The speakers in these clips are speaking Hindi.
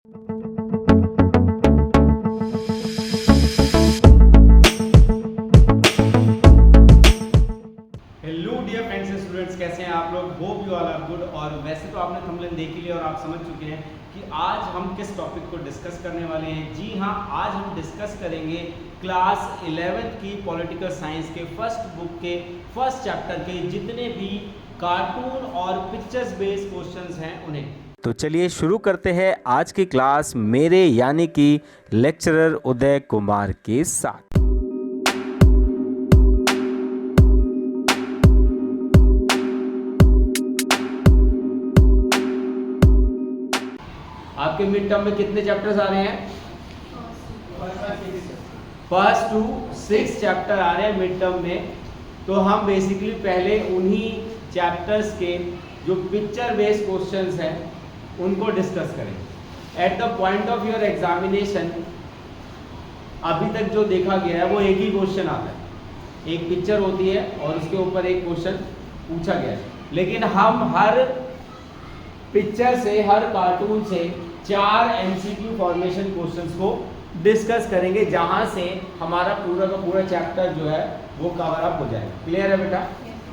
Hello dear friends and students, कैसे हैं आप लोग? Hope you all are good. और वैसे तो आपने थंबनेल देख ही लिया और आप समझ चुके हैं कि आज हम किस टॉपिक को डिस्कस करने वाले हैं। जी हाँ, आज हम डिस्कस करेंगे क्लास 11th की पॉलिटिकल साइंस के फर्स्ट बुक के फर्स्ट चैप्टर के जितने भी कार्टून और पिक्चर्स बेस्ड क्वेश्चंस हैं उन्हें। तो चलिए शुरू करते हैं आज की क्लास मेरे यानी कि लेक्चरर उदय कुमार के साथ। आपके मिड टर्म में कितने चैप्टर्स आ रहे हैं? फर्स्ट टू 6 चैप्टर आ रहे हैं मिड टर्म में। तो हम बेसिकली पहले उन्हीं चैप्टर्स के जो पिक्चर बेस्ड क्वेश्चंस हैं उनको डिस्कस करेंगे। At the point of your examination अभी तक जो देखा गया है वो एक ही क्वेश्चन आता है, एक पिक्चर होती है और उसके ऊपर एक क्वेश्चन पूछा गया है। लेकिन हम हर पिक्चर से, हर कार्टून से 4 MCQ फॉर्मेशन क्वेश्चंस को डिस्कस करेंगे, जहां से हमारा पूरा का पूरा चैप्टर जो है वो कवर अप हो जाएगा। क्लियर है बेटा?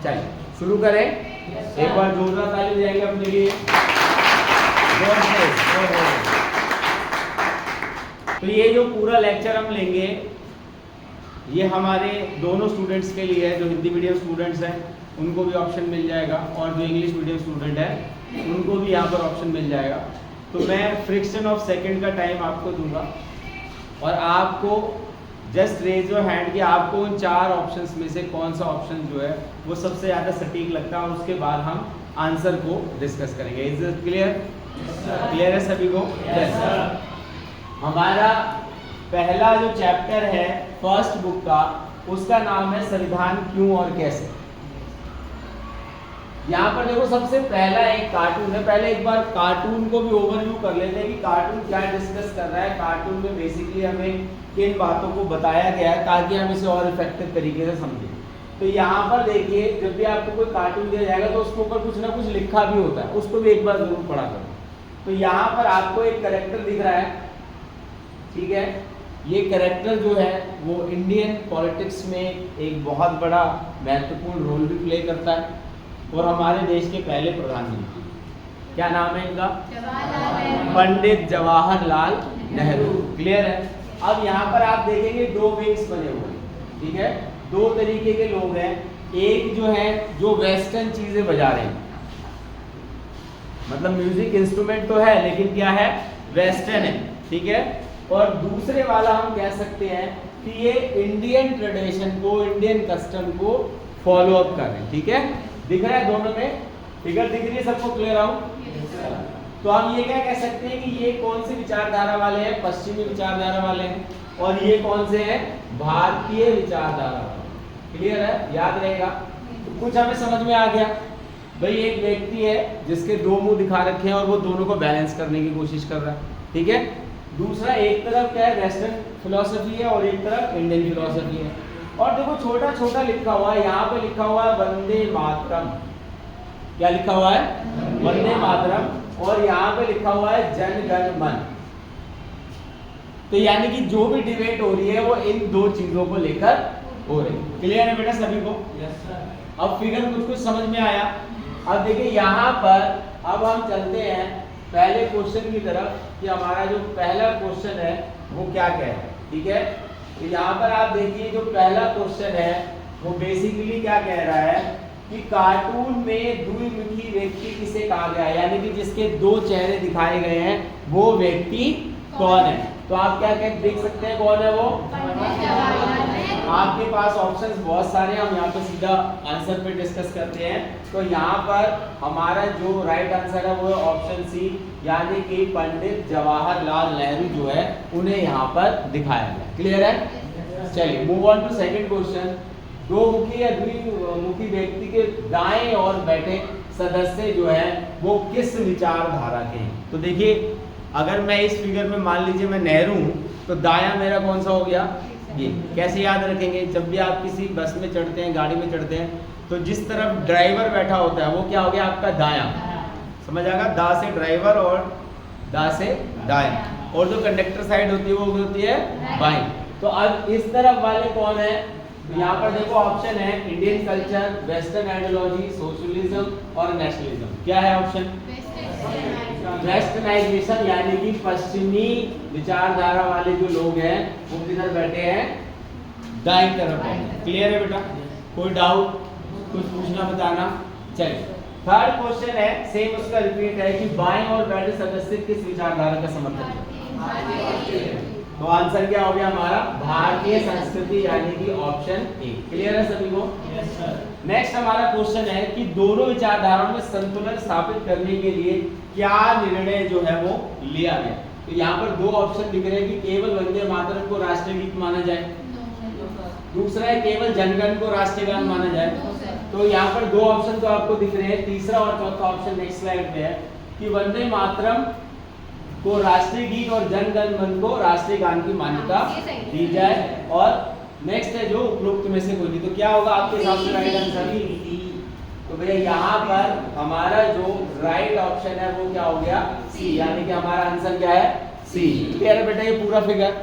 चलिए शुरू करें। एक बार जोरदार ताली बजाएंगे अपने लिए। तो ये जो पूरा लेक्चर हम लेंगे ये हमारे दोनों स्टूडेंट्स के लिए है। जो हिंदी मीडियम स्टूडेंट्स हैं उनको भी ऑप्शन मिल जाएगा और जो इंग्लिश मीडियम स्टूडेंट है उनको भी यहाँ पर ऑप्शन मिल जाएगा। तो मैं फ्रिक्शन ऑफ सेकंड का टाइम आपको दूंगा और आपको जस्ट रेज योर हैंड कि आपको उन 4 ऑप्शंस में से कौन सा ऑप्शन जो है वो सबसे ज़्यादा सटीक लगता है, और उसके बाद हम आंसर को डिस्कस करेंगे। Is it clear? क्लियर है सभी को? Yes sir. हमारा पहला जो चैप्टर है फर्स्ट बुक का, उसका नाम है संविधान क्यों और कैसे। यहाँ पर देखो सबसे पहला एक कार्टून है। पहले एक बार कार्टून को भी ओवरव्यू कर लेते हैं कि कार्टून क्या डिस्कस कर रहा है। कार्टून में बेसिकली हमें किन बातों को बताया गया है ताकि हम इसे और इफेक्टिव तरीके से समझें। तो यहाँ पर देखिए, जब भी आपको कोई कार्टून दिया जाएगा तो उसके ऊपर कुछ ना कुछ लिखा भी होता है, उसको भी एक बार जरूर पढ़ा करो। तो यहाँ पर आपको एक कैरेक्टर दिख रहा है, ठीक है। ये कैरेक्टर जो है वो इंडियन पॉलिटिक्स में एक बहुत बड़ा महत्वपूर्ण रोल भी प्ले करता है और हमारे देश के पहले प्रधानमंत्री, क्या नाम है इनका? पंडित जवाहरलाल नेहरू। क्लियर है? अब यहाँ पर आप देखेंगे 2 विंग्स बने हुए हैं, ठीक है। 2 तरीके के लोग हैं। एक जो है जो वेस्टर्न चीजें बजा रहे हैं, मतलब म्यूजिक इंस्ट्रूमेंट तो है लेकिन क्या है? वेस्टर्न है, ठीक है। और दूसरे वाला हम कह सकते हैं कि ये इंडियन ट्रेडिशन को, इंडियन कस्टम को फॉलो अप कर रहे हैं, ठीक है। दिख रहा है दोनों में? फिगर दिख रही है सबको? Clear out? तो हम ये क्या कह सकते हैं कि ये कौन सी विचारधारा वाले हैं? पश्चिमी विचारधारा वाले हैं। और ये कौन से हैं? भारतीय विचारधारा वाले। क्लियर है? याद रहेगा। तो कुछ हमें समझ में आ गया भाई। एक व्यक्ति है जिसके 2 मुंह दिखा रखे हैं और वो दोनों को बैलेंस करने की कोशिश कर रहा है, ठीक है। दूसरा, एक तरफ क्या है? वेस्टर्न फिलॉसफी है और एक तरफ इंडियन फिलॉसफी है। और देखो छोटा छोटा लिखा हुआ है, यहाँ पे लिखा हुआ है वंदे मातरम। क्या लिखा हुआ है? वंदे मातरम। और यहाँ पे लिखा हुआ है जन गण मन। तो यानी कि जो भी डिबेट हो रही है वो इन 2 चीजों को लेकर हो रही है। क्लियर है बेटा सभी को? Yes sir. अब फिगर कुछ समझ में आया। अब देखिए यहाँ पर अब हम चलते हैं पहले क्वेश्चन की तरफ कि हमारा जो पहला क्वेश्चन है वो क्या कह रहा है, ठीक है। तो यहाँ पर आप देखिए जो पहला क्वेश्चन है वो बेसिकली क्या कह रहा है कि कार्टून में द्विमुखी व्यक्ति किसे कहा गया है, यानी कि जिसके 2 चेहरे दिखाए गए हैं वो व्यक्ति कौन है। तो आप क्या देख सकते हैं कौन है वो? आपके पास ऑप्शंस बहुत सारे हैं, हम यहाँ पे सीधा आंसर पे डिस्कस करते हैं। तो यहाँ पर हमारा जो राइट आंसर है वो है ऑप्शन सी, यानी कि पंडित जवाहरलाल नेहरू जो है उन्हें यहाँ पर दिखाया गया। क्लियर है? चलिए move on to second question. 2 मुखी या द्विमुखी व्यक्ति के दाएं और बैठे सदस्य जो है वो किस विचारधारा के हैं। तो देखिए अगर मैं इस फिगर में मान लीजिए मैं नेहरू हूँ तो दायां मेरा कौन सा हो गया? ये। कैसे याद रखेंगे? जब भी आप किसी बस में चढ़ते हैं, गाड़ी में चढ़ते हैं, तो जिस तरफ ड्राइवर बैठा होता है वो क्या हो गया? आपका दायां। समझ आएगा? दा से ड्राइवर और दा से दाएं, और जो कंडक्टर साइड होती है वो होती है बाएं। तो अब इस तरफ वाले कौन है? तो यहाँ पर देखो ऑप्शन है Indian culture, western ideology, socialism और नेशनलिज्म। क्या है ऑप्शन? वेस्टर्नाइजेशन, यानी कि पश्चिमी विचारधारा वाले जो लोग हैं वो किधर बैठे हैं? दाईं तरफ है। क्लियर है बेटा? कोई डाउट, कुछ पूछना बताना? चलिए थर्ड क्वेश्चन है, सेम उसका रिपीट है कि बाएं और बैठे सदस्य किस विचारधारा का समर्थन करते हैं? तो आंसर क्या हो गया हमारा? भारतीय संस्कृति, यानी कि ऑप्शन ए। क्लियर है सभी को? नेक्स्ट हमारा क्वेश्चन है कि दोनों विचारधाराओं में संतुलन स्थापित करने के लिए क्या निर्णय जो है वो लिया गया? तो यहाँ पर दो ऑप्शन दिख रहे हैं कि केवल वंदे मातरम को राष्ट्रीय गीत माना जाए, दूसरा है केवल जनगण को राष्ट्रीय गान माना जाए। तो यहाँ पर दो ऑप्शन तो आपको दिख रहे हैं, तीसरा और चौथा ऑप्शन नेक्स्ट स्लाइड पे है कि वंदे मातरम को राष्ट्रीय गीत और जनगण मन को राष्ट्रीय गान की मान्यता दी जाए, और नेक्स्ट है जो उपरोक्त में से कोई नहीं। तो क्या होगा आपके हिसाब से राइट आंसर? तो भैया यहाँ पर हमारा जो राइट ऑप्शन है वो क्या हो गया? सी, यानी कि हमारा आंसर क्या है? सी। क्लियर है बेटा ये पूरा फिगर?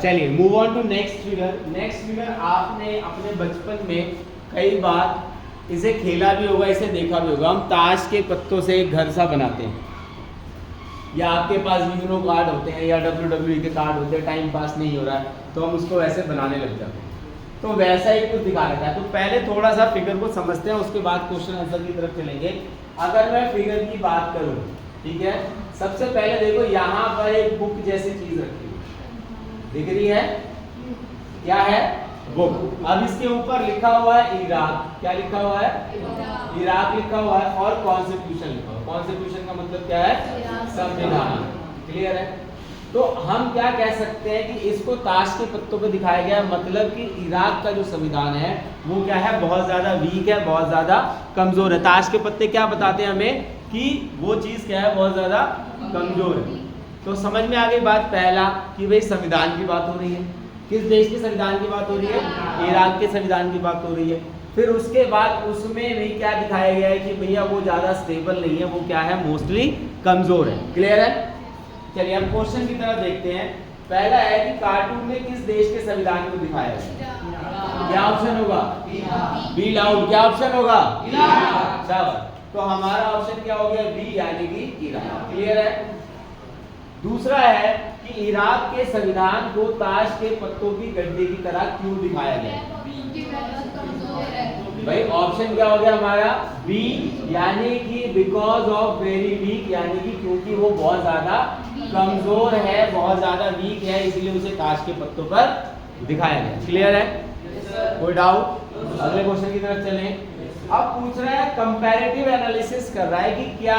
चलिए move on to next figure. Next figure आपने अपने बचपन में कई बार इसे खेला भी होगा, इसे देखा भी होगा। हम ताश के पत्तों से एक घर सा बनाते हैं, या आपके पास यूनो कार्ड होते हैं या WWE के कार्ड होते हैं, टाइम पास नहीं हो रहा है तो हम उसको वैसे बनाने लग जाते हैं। तो वैसा ही कुछ दिखा रखा है। तो पहले थोड़ा सा फिगर को समझते हैं, उसके बाद क्वेश्चन आंसर की तरफ चलेंगे। अगर मैं फिगर की बात करूं, ठीक है, सबसे पहले देखो यहाँ पर एक बुक जैसी चीज रखी है, दिख रही है? क्या है? बुक। अब इसके ऊपर लिखा हुआ है इराक। क्या लिखा हुआ है? इराक लिखा हुआ है, और कॉन्स्टिट्यूशन लिखा हुआ है। कॉन्स्टिट्यूशन का मतलब क्या है? संविधान। क्लियर है? तो हम क्या कह सकते हैं कि इसको ताश के पत्तों पे दिखाया गया, मतलब कि इराक का जो संविधान है वो क्या है? बहुत ज्यादा वीक है, बहुत ज्यादा कमजोर है। ताश के पत्ते क्या बताते हैं हमें? कि वो चीज क्या है? बहुत ज्यादा कमजोर है। तो समझ में आ गई बात पहला कि भाई संविधान की बात हो रही है। किस देश के संविधान की बात हो रही है? इराक के संविधान की बात हो रही है। फिर उसके बाद उसमें भी क्या दिखाया गया है कि भैया वो ज्यादा स्टेबल नहीं है, वो क्या है? मोस्टली कमजोर है। क्लियर है? चलिए अब क्वेश्चन की तरफ देखते हैं। पहला है कि कार्टून में किस देश के संविधान को दिखाया है? क्या ऑप्शन होगा? Be loud. क्या ऑप्शन होगा? शाबाश। तो हमारा ऑप्शन क्या हो गया? बी, यानी कि इराक। क्लियर है? दूसरा है कि इराक के संविधान को ताश के पत्तों की गड्ढे की तरह क्यों दिखाया गया? भाई ऑप्शन क्या हो गया हमारा? बी, यानी कि बिकॉज ऑफ वेरी वीक, यानी कि क्योंकि वो बहुत ज्यादा कमजोर है, बहुत ज्यादा वीक है, इसलिए उसे ताश के पत्तों पर दिखाया गया। क्लियर है? कोई डाउट? अगले क्वेश्चन की तरफ चलें। अब पूछ रहा है, कंपैरेटिव एनालिसिस कर रहा है कि क्या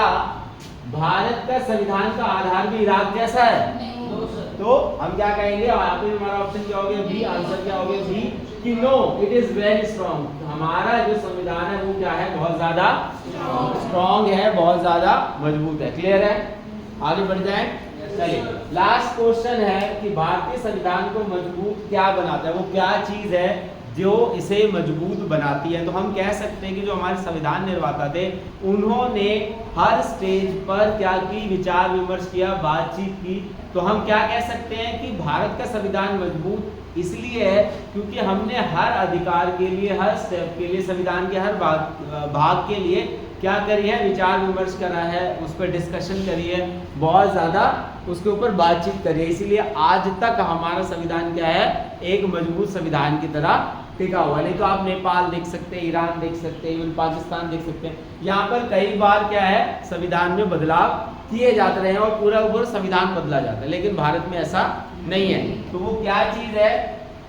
भारत का संविधान का आधार भी इराक जैसा है? तो हम क्या कहेंगे? यहाँ पे हमारा ऑप्शन क्या हो गया? बी। आंसर क्या हो गया? बी, कि no it is very strong. हमारा जो संविधान है वो क्या है? बहुत ज्यादा स्ट्रॉन्ग है, बहुत ज्यादा मजबूत है। क्लियर है? आगे बढ़ जाए। चलिए लास्ट क्वेश्चन है कि भारतीय संविधान को मजबूत क्या बनाता है? वो क्या चीज है जो इसे मजबूत बनाती है? तो हम कह सकते हैं कि जो हमारे संविधान निर्माता थे उन्होंने हर स्टेज पर क्या की? विचार विमर्श किया, बातचीत की। तो हम क्या कह सकते हैं कि भारत का संविधान मजबूत इसलिए है क्योंकि हमने हर अधिकार के लिए, हर स्टेप के लिए, संविधान के हर भाग के लिए क्या करी है? विचार विमर्श करा है, उस पर डिस्कशन करी है, बहुत ज़्यादा उसके ऊपर बातचीत करी है। इसीलिए आज तक हमारा संविधान क्या है? एक मजबूत संविधान की तरह टिका हुआ। नहीं तो आप नेपाल देख सकते हैं, ईरान देख सकते हैं, इवन पाकिस्तान देख सकते हैं, यहाँ पर कई बार क्या है? संविधान में बदलाव किए जाते रहे हैं और पूरा पूरा संविधान बदला जाता है, लेकिन भारत में ऐसा नहीं है। तो वो क्या चीज़ है?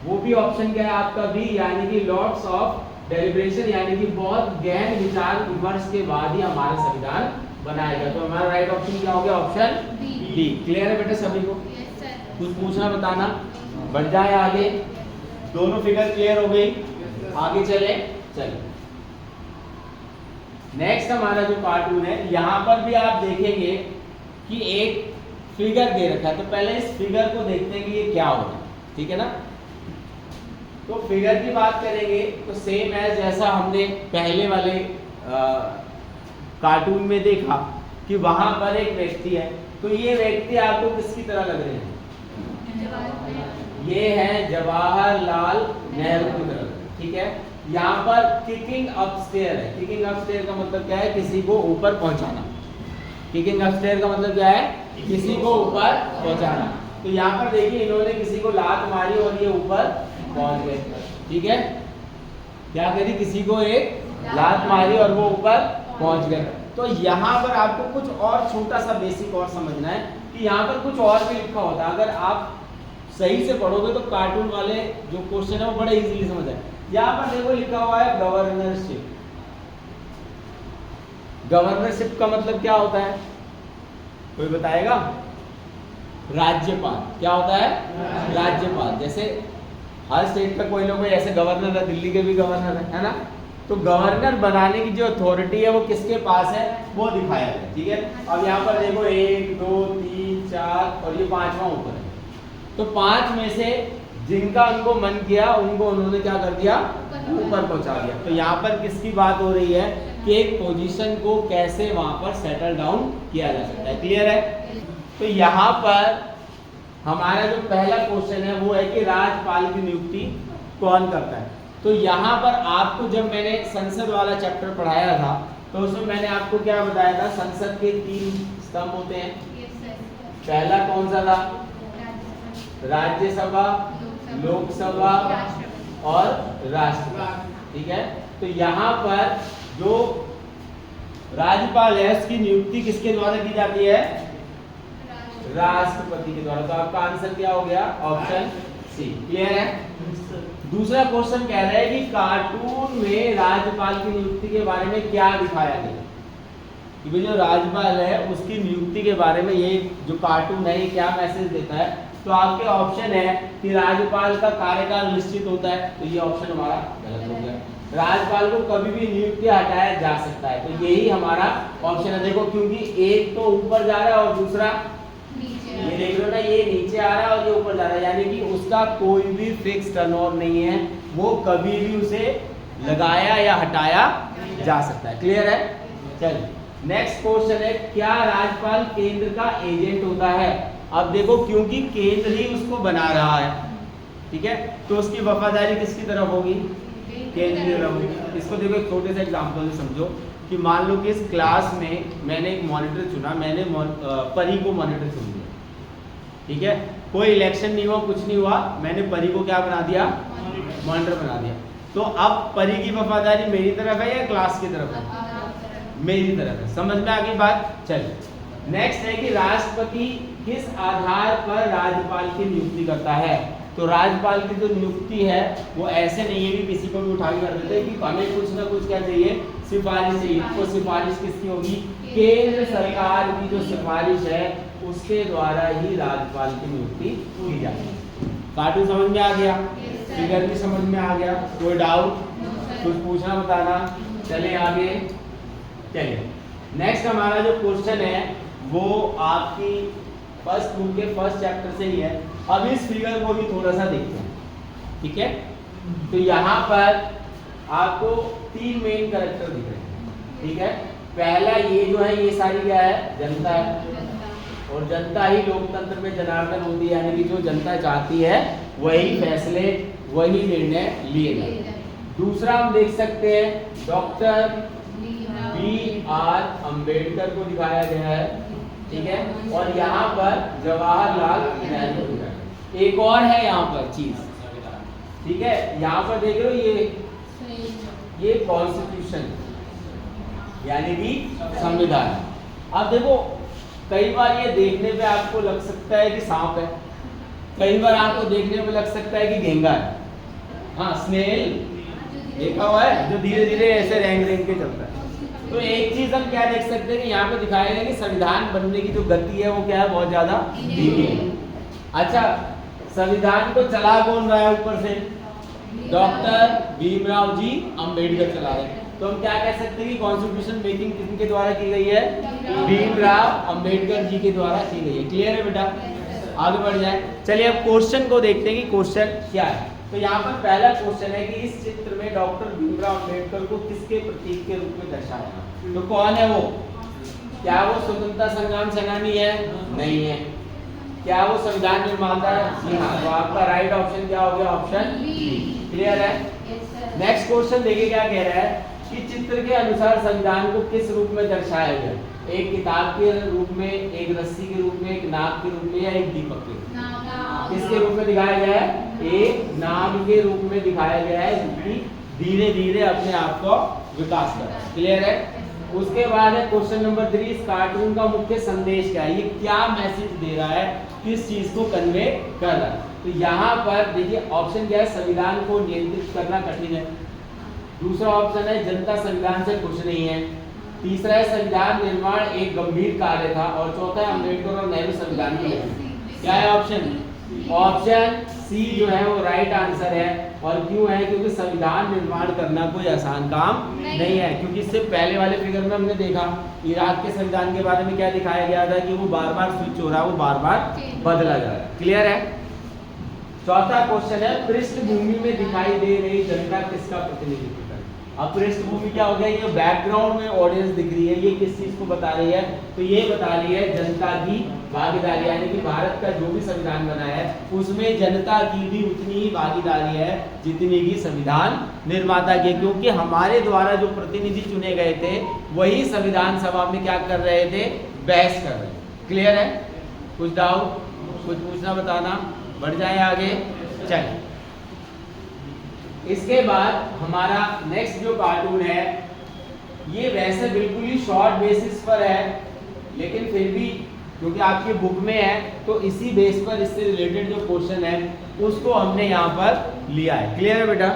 वो भी ऑप्शन क्या है आपका? बी, यानी कि लॉट्स ऑफ डेलिब्रेशन, यानी कि बहुत गहन विचार विमर्श के बाद ही हमारा संविधान बनाया गया। तो हमारा राइट ऑप्शन क्या हो गया? Option B. क्लियर है बेटा सभी को? कुछ पूछना बताना? बढ़ जाए आगे। दोनों फिगर क्लियर हो गई? आगे चले। चलिए नेक्स्ट हमारा जो कार्टून है, यहाँ पर भी आप देखेंगे कि एक फिगर दे रखा है। तो पहले इस फिगर को देखते हैं कि ये क्या हो रहा है। ठीक है ना? तो फिगर की बात करेंगे तो सेम एज जैसा हमने पहले वाले कार्टून में देखा कि वहां पर एक व्यक्ति है, तो ये व्यक्ति आपको किसकी तरह लग रहे हैं? ये है जवाहरलाल नेहरू की तरह, ठीक है। यहाँ पर किकिंग अपस्टेयर है। किकिंग अपस्टेयर का मतलब क्या है? किसी को ऊपर पहुंचाना। किकिंग अपस्टेयर का मतलब क्या है? किसी को ऊपर पहुंचाना। तो यहाँ पर देखिए इन्होंने किसी को लात मारी और ये ऊपर पहुंच गए, ठीक है। क्या करी? किसी को एक लात मारी और वो ऊपर पहुंच गए। तो यहाँ पर आपको कुछ और छोटा सा बेसिक और समझना है कि यहाँ पर कुछ और भी लिखा होता है। अगर आप सही से पढ़ोगे तो कार्टून वाले जो क्वेश्चन है वो बड़े इजीली समझ आए। यहाँ पर देखो लिखा हुआ है गवर्नरशिप। गवर्नरशिप का मतलब क्या होता है? कोई बताएगा? राज्यपाल। क्या होता है? राज्यपाल। जैसे हर स्टेट का कोई ना कोई ऐसे गवर्नर है, दिल्ली के भी गवर्नर है ना। तो गवर्नर बनाने की जो अथॉरिटी है वो किसके पास है वो दिखाया है, ठीक है। अब यहाँ पर देखो 1 2 3 4 और ये 5वां ऊपर है। तो 5 में से जिनका उनको मन किया उनको उन्होंने क्या कर दिया? ऊपर पहुंचा दिया। तो यहाँ पर किसकी बात हो रही है कि एक पोजीशन को कैसे वहां पर सेटल डाउन किया जा सकता है। क्लियर है? तो यहाँ पर हमारा जो पहला क्वेश्चन है वो है कि राज्यपाल की नियुक्ति कौन करता है। तो यहाँ पर आपको जब मैंने संसद वाला चैप्टर पढ़ाया था तो उसमें मैंने आपको क्या बताया था? संसद के 3 स्तंभ होते हैं। पहला कौन सा था? राज्यसभा, लोकसभा और राष्ट्रपति, ठीक है। तो यहाँ पर जो राज्यपाल है उसकी नियुक्ति किसके द्वारा की जाती है? राष्ट्रपति के द्वारा। तो आपका आंसर क्या हो गया? Option C. क्लियर है? दूसरा क्वेश्चन कह रहा है कि कार्टून में राज्यपाल की नियुक्ति के बारे में क्या दिखाया गया? कि जो राज्यपाल है उसकी नियुक्ति के बारे में ये जो कार्टून है ये क्या मैसेज देता है? तो आपके ऑप्शन है कि राज्यपाल का कार्यकाल निश्चित होता है, तो ये ऑप्शन हमारा गलत हो गया। राज्यपाल को कभी भी नियुक्ति हटाया जा सकता है, तो यही हमारा ऑप्शन है। देखो क्योंकि एक तो ऊपर जा रहा है और दूसरा ये देख लो ना, ये नीचे आ रहा है और ये ऊपर जा रहा है, यानी कि उसका कोई भी फिक्स टर्नओवर नहीं है, वो कभी भी उसे लगाया या हटाया जा सकता है। क्लियर है? चलिए नेक्स्ट क्वेश्चन है, क्या राज्यपाल केंद्र का एजेंट होता है? अब देखो क्योंकि केंद्र ही उसको बना रहा है, ठीक है, तो उसकी वफादारी किसकी तरफ होगी? केंद्र की तरफ होगी। इसको देखो एक छोटे से एग्जांपल से समझो कि मान लो कि इस क्लास में मैंने एक मॉनिटर चुना, मैंने परी को मॉनिटर चुन लिया, ठीक है, कोई इलेक्शन नहीं हुआ, कुछ नहीं हुआ, मैंने परी को क्या बना दिया? मॉनिटर बना दिया। तो अब परी की वफादारी मेरी तरफ है या क्लास की तरफ है? मेरी तरफ है। समझ में आ गई बात? चलिए नेक्स्ट है कि राष्ट्रपति किस आधार पर राज्यपाल की नियुक्ति करता है? तो राज्यपाल की जो नियुक्ति है वो ऐसे नहीं है कि किसी को भी उठा के कर देते कि हमें कुछ ना कुछ क्या चाहिए? सिफारिश चाहिए। तो सिफारिश किसकी होगी? केंद्र सरकार की जो सिफारिश है उसके द्वारा ही राज्यपाल की नियुक्ति की जाती है। कार्टून समझ में आ गया? फिगर भी समझ में आ गया? कोई डाउट? कुछ पूछना बताना। चले आगे। चलिए नेक्स्ट हमारा जो क्वेश्चन है वो आपकी फर्स्ट बुक के फर्स्ट चैप्टर से ही है। अब इस फिगर को भी थोड़ा सा देखते हैं, ठीक है। तो यहाँ पर आपको 3 मेन कैरेक्टर दिख रहे हैं, ठीक है। पहला ये जो है ये सारी क्या है? जनता है, और जनता ही लोकतंत्र में जनार्दन होती है, यानी कि जो जनता चाहती है वही फैसले वही निर्णय लिए जाते हैं। दूसरा हम देख सकते हैं डॉक्टर B.R. अम्बेडकर को दिखाया गया है, ठीक है, और यहाँ पर जवाहरलाल नेहरू को दिखाया गया। एक और है यहाँ पर चीज, ठीक है, यहाँ पर देख लो ये कॉन्स्टिट्यूशन यानी कि संविधान। अब देखो कई बार ये देखने पे आपको लग सकता है कि सांप है, कई बार आपको देखने पे लग सकता है कि घेंगा है। हाँ, स्नेल देखा हुआ है जो धीरे धीरे ऐसे रेंग रेंग के चलता है। तो एक चीज हम क्या देख सकते हैं कि यहाँ पे दिखाया गया कि संविधान बनने की जो गति है वो क्या है? बहुत ज्यादा धीमी है। अच्छा, संविधान को चला कौन रहा है ऊपर से? डॉक्टर भीमराव जी अम्बेडकर चला रहे हैं। तो हम क्या कह सकते हैं कि कॉन्स्टिट्यूशन मेकिंग किनके द्वारा की गई है? भीमराव अम्बेडकर जी के द्वारा की गई है। क्लियर है बेटा? आगे बढ़ जाए। चलिए अब क्वेश्चन को देखते हैं कि क्वेश्चन क्या है। तो यहाँ पर पहला क्वेश्चन है कि इस चित्र में डॉक्टर भीमराव अम्बेडकर को किसके प्रतीक के रूप में दर्शाया है? तो कौन है वो? क्या वो स्वतंत्रता संग्राम सेनानी है? नहीं है। क्या वो संविधान निर्माता है? जी हाँ। तो आपका राइट ऑप्शन क्या हो गया? Option B. क्लियर है? नेक्स्ट क्वेश्चन देखिए क्या कह रहा है कि चित्र के अनुसार संविधान को किस रूप में दर्शाया गया? एक किताब के रूप में, एक रस्सी के रूप में, एक नाग के रूप में, या एक दीपक के रूप में? किसके रूप में दिखाया गया है? एक नाग के रूप में दिखाया गया है, जो धीरे धीरे अपने आप को विकास कर रहा है। क्लियर है? उसके बाद है क्वेश्चन नंबर 3, इस कार्टून का मुख्य संदेश क्या है? ये क्या मैसेज दे रहा है, किस चीज को कन्वे कर रहा है? तो यहाँ पर देखिए ऑप्शन क्या है? संविधान को नियंत्रित करना कठिन है। दूसरा ऑप्शन है जनता संविधान से खुश नहीं है। तीसरा है संविधान निर्माण एक गंभीर कार्य था। और चौथा है अम्बेडकर और नेहरू संविधान की रचना। क्या है ऑप्शन? ऑप्शन सी जो है वो राइट आंसर है। और क्यों है? क्योंकि संविधान निर्माण करना कोई आसान काम नहीं है। क्योंकि इससे पहले वाले फिगर में हमने देखा इराक के संविधान के बारे में क्या दिखाया गया था कि वो बार बार स्विच हो रहा है, वो बार बार बदला जा रहा है। क्लियर है? चौथा क्वेश्चन है पृष्ठभूमि में दिखाई दे रही जनता किसका प्रतिनिधित्व करती है? अब पृष्ठभूमि क्या हो गया? ये बैकग्राउंड में ऑडियंस दिख रही है, ये किस चीज को बता रही है? तो ये बता रही है जनता की भागीदारी, यानी कि भारत का जो भी संविधान बना है उसमें जनता की भी उतनी ही भागीदारी है जितनी की संविधान निर्माता की। क्योंकि हमारे द्वारा जो प्रतिनिधि चुने गए थे वही संविधान सभा में क्या कर रहे थे? बहस कर रहे थे। क्लियर है? कुछ डाउट, कुछ पूछना, बताना, बढ़ जाए आगे। चलिए, इसके बाद हमारा नेक्स्ट जो कार्टून है ये वैसे बिल्कुल ही शॉर्ट बेसिस पर है, लेकिन फिर भी क्योंकि आपकी बुक में है तो इसी बेस पर इससे रिलेटेड जो क्वेश्चन है उसको हमने यहाँ पर लिया है। क्लियर है बेटा?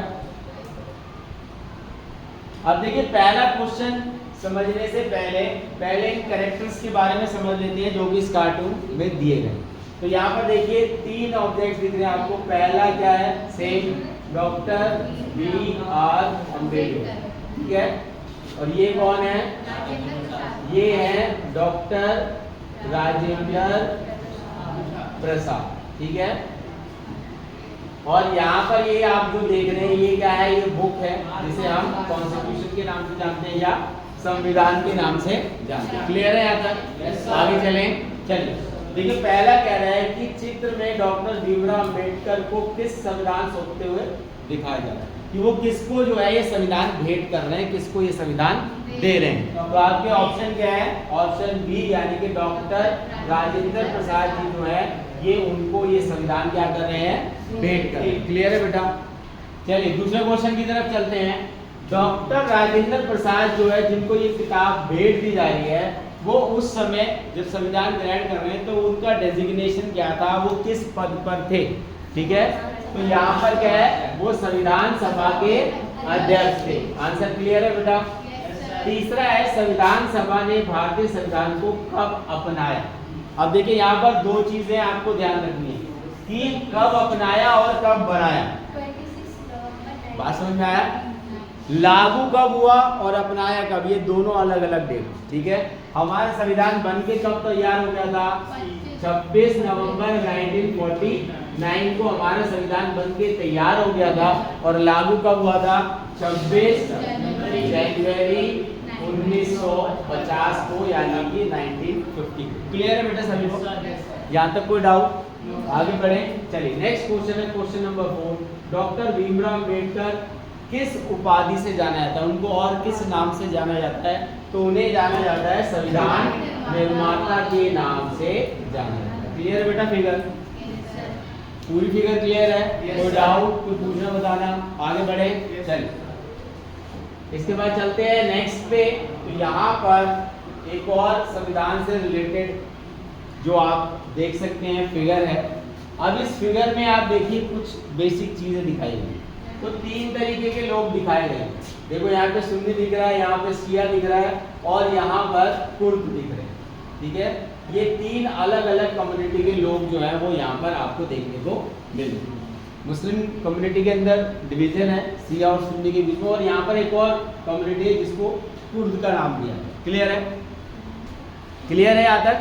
अब देखिए पहला क्वेश्चन समझने से पहले इन कैरेक्टर्स के बारे में समझ लेते हैं जो कि इस कार्टून में दिए गए। तो यहाँ पर देखिए 3 ऑब्जेक्ट्स दिख रहे हैं आपको। पहला क्या है? Same doctor B.R. अम्बेडकर। ठीक है? और ये कौन है? ये है डॉक्टर राजेंद्र प्रसाद। ठीक है? और यहाँ पर ये आप जो देख रहे हैं ये क्या है? ये बुक है जिसे हम कॉन्स्टिट्यूशन के नाम से जानते हैं या संविधान के नाम से जानते हैं। क्लियर है यहाँ तक? आगे चलिए देखिए पहला कह रहा है कि चित्र में डॉक्टर भीमराव अंबेडकर को किस संविधान सौंपते हुए दिखाया जा रहा है कि वो किसको जो है ये संविधान भेंट कर रहे हैं, किसको ये संविधान दे रहे हैं। तो आपके ऑप्शन क्या है? ऑप्शन बी, यानी कि डॉक्टर राजेंद्र प्रसाद जी जो है ये उनको ये संविधान क्या कर रहे हैं? भेंट कर रहे हैं। क्लियर है बेटा? चलिए दूसरे क्वेश्चन की तरफ चलते हैं। डॉक्टर राजेंद्र प्रसाद जो है जिनको ये किताब भेंट दी जा रही है वो उस समय जब संविधान ग्रहण कर रहे हैं तो उनका डेजिग्नेशन क्या था? वो किस पद पर थे? ठीक है? तो यहाँ पर क्या है? वो संविधान सभा के अध्यक्ष थे। आंसर क्लियर है बेटा? तीसरा है संविधान सभा ने भारतीय संविधान को कब अपनाया? अब देखिए यहाँ पर 2 चीजें आपको ध्यान रखनी है कि कब अपनाया और कब बनाया। बात समझ में आया? लागू कब हुआ और अपनाया कब, ये दोनों अलग अलग डेट। ठीक है? हमारा संविधान बन के कब तैयार हो गया था? 26 नवंबर 1949 को हमारा संविधान बन के तैयार हो गया था। और लागू कब हुआ था? 26 जनवरी 1950 को, यानी कि 1950। क्लियर है बेटा सभी को? यहाँ तक कोई डाउट? आगे बढ़े। चलिए नेक्स्ट क्वेश्चन है question number 4। Doctor Bhimrao Ambedkar किस उपाधि से जाना जाता है? उनको और किस नाम से जाना जाता है? तो उन्हें जाना जाता है संविधान निर्माता के नाम से जाना जाता है। क्लियर है बेटा फिगर? पूरी फिगर क्लियर है? कोई डाउट, कोई पूछना, बताना, आगे बढ़े। चलिए इसके बाद चलते हैं नेक्स्ट पे। तो यहाँ पर एक और संविधान से रिलेटेड जो आप देख सकते हैं फिगर है। अब इस फिगर में आप देखिए कुछ बेसिक चीजें दिखाई गई। तो 3 तरीके के लोग दिखाए गए। देखो यहाँ पे सुन्नी दिख रहा है, यहाँ पे शिया दिख रहा है और यहाँ पर कुर्द दिख रहे हैं। ठीक है? ये 3 अलग अलग कम्युनिटी के लोग जो है वो यहाँ पर आपको देखने को मिल रहे हैं। मुस्लिम कम्युनिटी के अंदर डिवीजन है शिया और सुन्नी के बीच में, और यहाँ पर एक और कम्युनिटी है जिसको कुर्द का नाम दिया है। क्लियर है? क्लियर है यहाँ तक?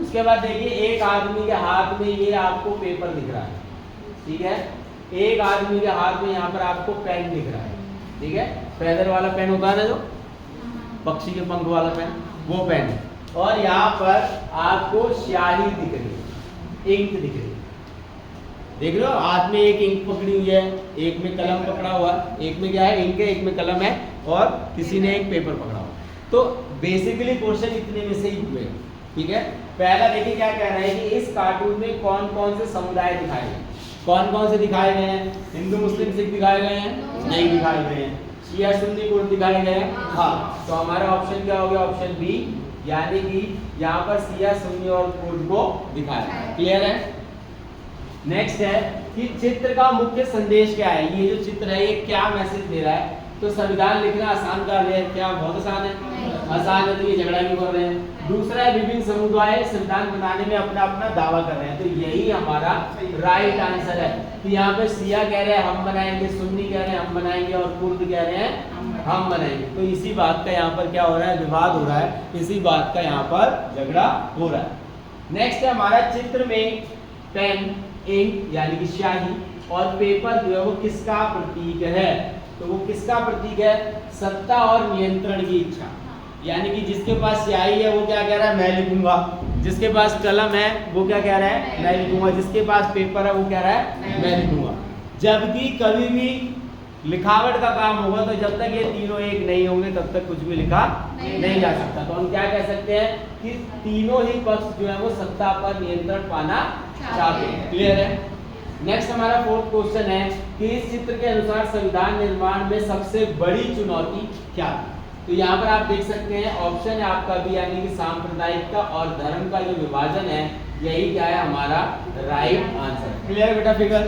उसके बाद देखिए एक आदमी के हाथ में ये आपको पेपर दिख रहा है। ठीक है? एक आदमी के हाथ में यहाँ पर आपको पेन दिख रहा है। ठीक है? फेदर वाला पेन होता है ना, जो पक्षी के पंख वाला पेन, वो पेन है। और यहाँ पर आपको स्याही दिख रही है, इंक दिख रही है। देख रहे हो, हाथ में एक इंक पकड़ी हुई है, एक में कलम पकड़ा हुआ, एक में क्या है इंक है, एक में कलम है, और किसी ने एक पेपर पकड़ा हुआ। तो बेसिकली क्वेश्चन इतने में से ही हुए, ठीक है। पहला देखिए क्या कह रहा है कि इस कार्टून में कौन कौन से समुदाय दिखाए गए, कौन कौन से दिखाए गए हैं? हिंदू मुस्लिम सिख दिखाए गए हैं? नहीं दिखाए गए हैं। शिया सुन्नी कुर्द दिखाए गए हैं? हाँ। तो हमारा ऑप्शन क्या हो गया? ऑप्शन बी, यानी कि यहाँ पर शिया सुन्नी और कुर्द को दिखाया। क्लियर है? नेक्स्ट है कि चित्र का मुख्य संदेश क्या है। ये जो चित्र है ये क्या मैसेज दे रहा है? तो संविधान लिखना आसान कार्य है क्या? बहुत आसान है। आसान है तो ये झगड़ा क्यों कर रहे हैं? दूसरा है विभिन्न समुदाय संविधान बनाने में अपना अपना दावा कर रहे हैं, तो यही हमारा राइट आंसर है। तो यहाँ पे शिया कह रहे हैं हम बनाएंगे, सुन्नी कह रहे हैं हम बनाएंगे, और कुर्द कह रहे हैं हम बनाएंगे। तो इसी बात का यहाँ पर क्या हो रहा है? विवाद हो रहा है, इसी बात का यहाँ पर झगड़ा हो रहा है। नेक्स्ट है हमारा चित्र में पेन, इंक यानी कि स्याही और पेपर जो है वो किसका प्रतीक है? तो वो किसका प्रतीक है? सत्ता और नियंत्रण की इच्छा। यानी कि जिसके पास स्याही है वो क्या कह रहा है? मैं लिखूंगा। जिसके पास कलम है वो क्या कह रहा है? मैं लिखूंगा। जिसके पास पेपर है वो कह रहा है मैं लिखूंगा। जबकि कभी भी लिखावट का काम होगा तो जब तक ये तीनों एक नहीं होंगे तब तक कुछ भी लिखा नहीं जा सकता। तो हम क्या कह सकते हैं कि तीनों ही पक्ष जो है वो सत्ता पर नियंत्रण पाना चाहते हैं। क्लियर है? नेक्स्ट हमारा फोर्थ क्वेश्चन है कि इस चित्र के अनुसार संविधान निर्माण में सबसे बड़ी चुनौती क्या थी? तो यहाँ पर आप देख सकते हैं ऑप्शन है आपका भी, यानी कि सांप्रदायिकता और धर्म का जो विभाजन है यही क्या है? हमारा राइट आंसर। क्लियर बेटा फिगर?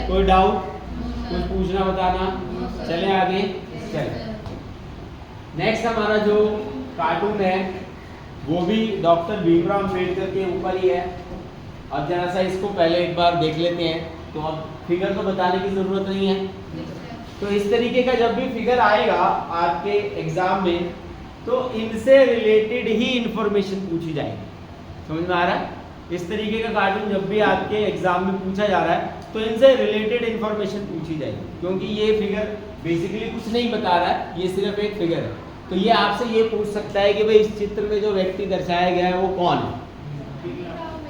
कोई डाउट? कुछ पूछना बताना? चले आगे। चले नेक्स्ट हमारा जो कार्टून है वो भी डॉक्टर भीमराव अम्बेडकर के ऊपर ही है। अब जरा सा इसको पहले एक बार देख लेते हैं, तो अब फिगर तो बताने की जरूरत नहीं है। तो इस तरीके का जब भी फिगर आएगा आपके एग्जाम में तो इनसे रिलेटेड ही इंफॉर्मेशन पूछी जाएगी। समझ में आ रहा है? इस तरीके का कार्टून जब भी आपके एग्जाम में पूछा जा रहा है तो इनसे रिलेटेड इंफॉर्मेशन पूछी जाएगी, क्योंकि ये फिगर बेसिकली कुछ नहीं बता रहा है, ये सिर्फ एक फिगर है। तो ये आपसे ये पूछ सकता है कि भाई इस चित्र में जो व्यक्ति दर्शाया गया है वो कौन है?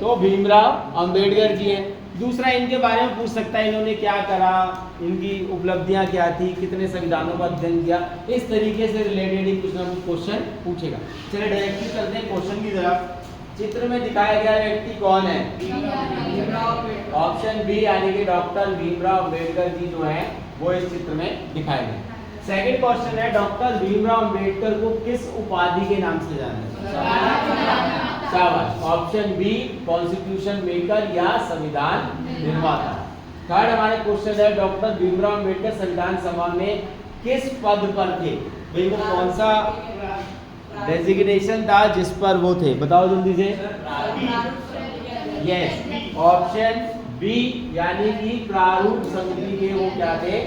तो भीमराव अंबेडकर जी हैं। दूसरा इनके बारे में पूछ सकता है इन्होंने क्या करा, इनकी उपलब्धियां क्या थी, कितने संविधानों का अध्ययन किया, इस तरीके से रिलेटेड ही कुछ ना कुछ क्वेश्चन पूछेगा। चलिए डायरेक्टली चलते हैं क्वेश्चन की तरफ। चित्र में दिखाया गया व्यक्ति कौन है? ऑप्शन बी, यानी कि डॉक्टर भीमराव अम्बेडकर जी जो है वो इस चित्र में दिखाए गए। सेकंड क्वेश्चन है डॉक्टर भीमराव अम्बेडकर को किस उपाधि के नाम से जाना जाता है? शाबाश। ऑप्शन बी, कॉन्स्टिट्यूशन मेकर या संविधान निर्माता। थर्ड हमारा क्वेश्चन है डॉक्टर भीमराव अम्बेडकर संविधान सभा में किस पद पर थे? भाई वो कौन सा डेजिग्नेशन था जिस पर वो थे? बताओ जल्दी से। यस, ऑप्शन बी, यानी कि प्रारूप समिति के वो क्या थे?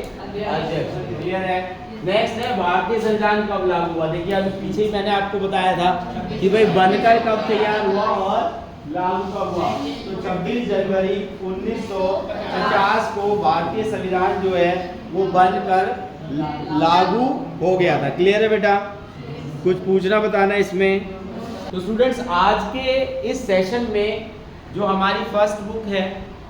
अध्यक्ष। क्लियर है? नेक्स्ट है भारतीय संविधान कब लागू हुआ? देखिए अभी पीछे ही मैंने आपको बताया था कि भाई बनकर कब तैयार हुआ और लागू कब हुआ। तो 26 जनवरी 1950 को भारतीय संविधान जो है वो बनकर लागू हो गया था। क्लियर है बेटा? कुछ पूछना बताना इसमें? तो स्टूडेंट्स आज के इस सेशन में जो हमारी फर्स्ट बुक है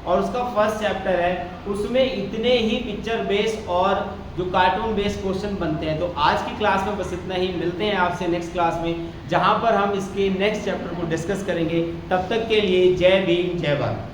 और उसका फर्स्ट चैप्टर है उसमें इतने ही पिक्चर बेस्ड और जो कार्टून बेस्ड क्वेश्चन बनते हैं। तो आज की क्लास में बस इतना ही। मिलते हैं आपसे नेक्स्ट क्लास में जहां पर हम इसके नेक्स्ट चैप्टर को डिस्कस करेंगे। तब तक के लिए जय भीम जय भारत।